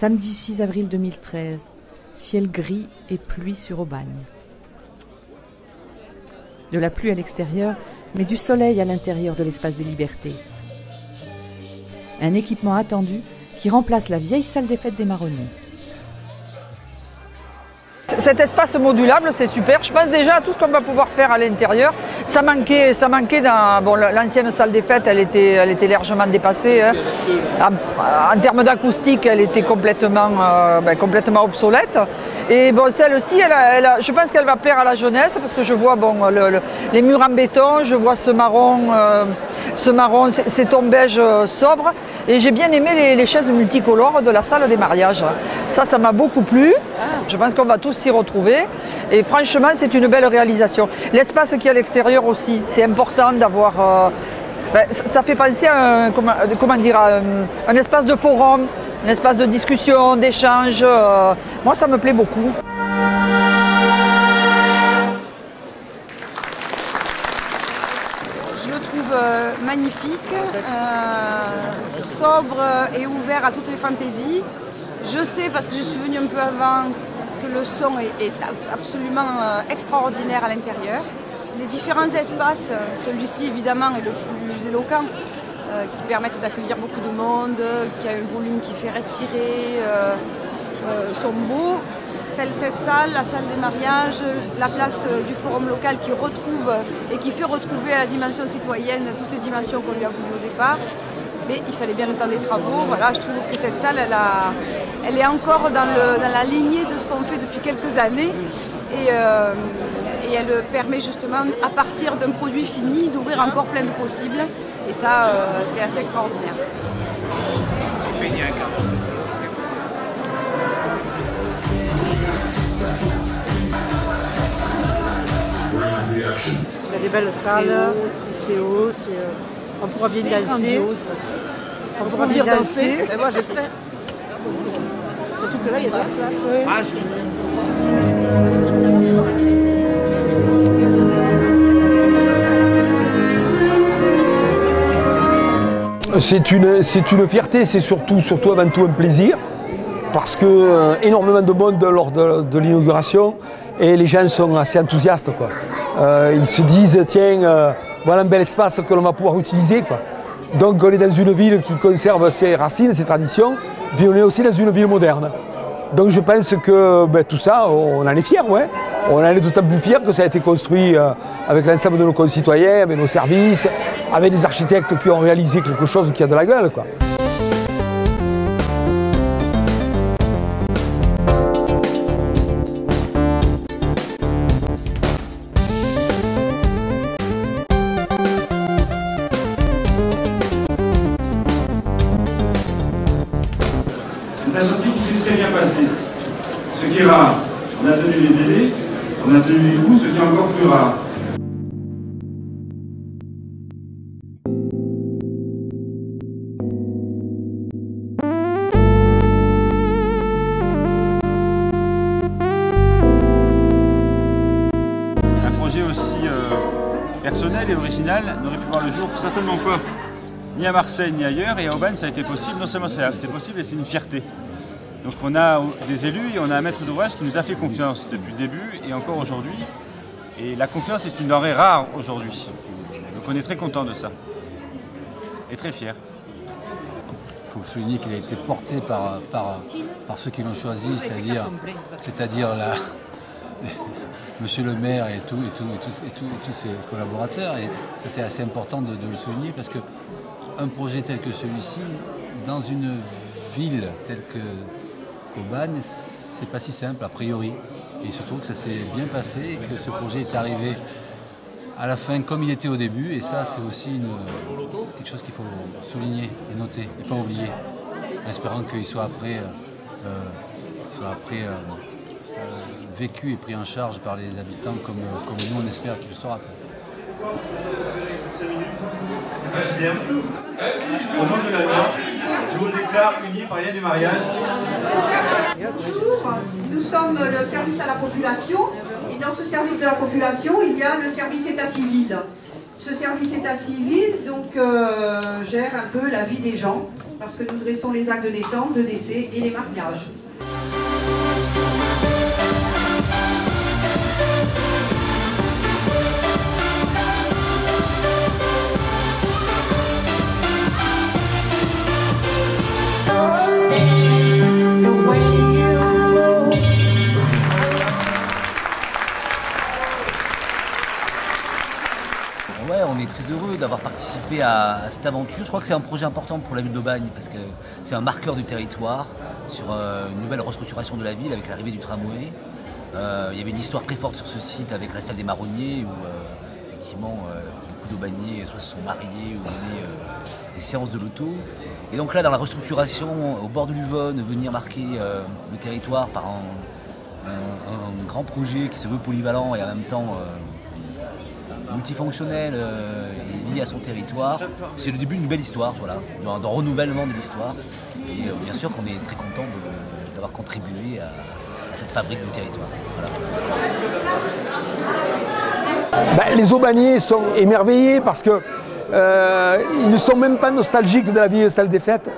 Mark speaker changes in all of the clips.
Speaker 1: Samedi 6 avril 2013, ciel gris et pluie sur Aubagne. De la pluie à l'extérieur, mais du soleil à l'intérieur de l'espace des libertés. Un équipement attendu qui remplace la vieille salle des fêtes des Marronniers.
Speaker 2: Cet espace modulable, c'est super. Je pense déjà à tout ce qu'on va pouvoir faire à l'intérieur. Ça manquait dans l'ancienne salle des fêtes, elle était largement dépassée. Hein. En termes d'acoustique, elle était complètement obsolète. Et bon, celle-ci, je pense qu'elle va plaire à la jeunesse parce que je vois les murs en béton, je vois ce marron, ces tons beige sobres. Et j'ai bien aimé les chaises multicolores de la salle des mariages. Ça m'a beaucoup plu. Je pense qu'on va tous s'y retrouver. Et franchement, c'est une belle réalisation. L'espace qu'il y a à l'extérieur aussi, c'est important d'avoir... ça fait penser à un espace de forum, un espace de discussion, d'échange. Moi, ça me plaît beaucoup.
Speaker 3: Je le trouve magnifique, sobre et ouvert à toutes les fantaisies. Je sais, parce que je suis venue un peu avant, que le son est absolument extraordinaire à l'intérieur. Les différents espaces, celui-ci évidemment est le plus éloquent, qui permettent d'accueillir beaucoup de monde, qui a un volume qui fait respirer, sont beaux. Cette salle, la salle des mariages, la place du forum local qui retrouve et qui fait retrouver à la dimension citoyenne toutes les dimensions qu'on lui a voulu au départ. Mais il fallait bien le temps des travaux. Voilà, je trouve que cette salle, elle est encore dans la lignée de ce qu'on fait depuis quelques années. Et elle permet justement, à partir d'un produit fini, d'ouvrir encore plein de possibles. Et ça, c'est assez extraordinaire.
Speaker 4: Il y a des belles salles, c'est haut, on pourra bien danser. On pourra bien danser. Et moi j'espère. Surtout que là il y a de la classe.
Speaker 5: C'est une fierté, c'est surtout avant tout un plaisir, parce que énormément de monde lors de l'inauguration et les gens sont assez enthousiastes, quoi. Ils se disent tiens, voilà un bel espace que l'on va pouvoir utiliser, quoi. Donc on est dans une ville qui conserve ses racines, ses traditions, puis on est aussi dans une ville moderne. Donc je pense que tout ça, on en est fiers, ouais. On en est d'autant plus fiers que ça a été construit avec l'ensemble de nos concitoyens, avec nos services, avec des architectes qui ont réalisé quelque chose qui a de la gueule, quoi.
Speaker 6: C'est un chantier qui s'est très bien passé. Ce qui est rare, on a tenu les délais, on a tenu les coûts, ce qui est encore plus rare.
Speaker 7: Un projet aussi personnel et original n'aurait pu voir le jour certainement pas ni à Marseille ni ailleurs, et à Aubagne ça a été possible. Non seulement c'est possible, et c'est une fierté. Donc on a des élus et on a un maître d'ouvrage qui nous a fait confiance depuis le début et encore aujourd'hui. Et la confiance est une denrée rare aujourd'hui. Donc on est très content de ça. Et très fiers.
Speaker 8: Il faut souligner qu'il a été porté par ceux qui l'ont choisi, c'est-à-dire Monsieur le maire et tous ses collaborateurs. Et ça c'est assez important de le souligner parce qu'un projet tel que celui-ci, dans une ville telle qu'Aubagne, c'est pas si simple a priori. Et surtout que ça s'est bien passé et que ce projet est arrivé à la fin comme il était au début. Et ça c'est aussi quelque chose qu'il faut souligner et noter et pas oublier. En espérant qu'il soit après, vécu et pris en charge par les habitants comme nous on espère qu'il sera.
Speaker 6: Au nom de la loi, je vous déclare unis par les liens du mariage.
Speaker 9: Bonjour, nous sommes le service à la population et dans ce service de la population, il y a le service état civil. Ce service état civil donc, gère un peu la vie des gens parce que nous dressons les actes de naissance, de décès et les mariages.
Speaker 10: Ouais, on est très heureux d'avoir participé à cette aventure. Je crois que c'est un projet important pour la ville d'Aubagne parce que c'est un marqueur du territoire sur une nouvelle restructuration de la ville avec l'arrivée du tramway. Il y avait une histoire très forte sur ce site avec la salle des marronniers où effectivement beaucoup d'Aubagnais soit se sont mariés ou mené des séances de loto. Et donc là, dans la restructuration, au bord de l'Uvonne, venir marquer le territoire par un grand projet qui se veut polyvalent et en même temps multifonctionnel et lié à son territoire. C'est le début d'une belle histoire, voilà, d'un renouvellement de l'histoire. Et bien sûr qu'on est très content d'avoir contribué à cette fabrique du territoire. Voilà.
Speaker 5: Les Aubagnais sont émerveillés parce que ils ne sont même pas nostalgiques de la vieille salle des fêtes.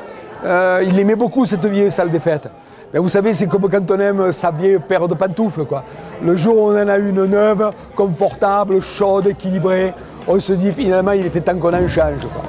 Speaker 5: Ils aimaient beaucoup cette vieille salle des fêtes. Mais vous savez, c'est comme quand on aime sa vieille paire de pantoufles, quoi. Le jour où on en a une neuve, confortable, chaude, équilibrée, on se dit finalement il était temps qu'on en change, quoi.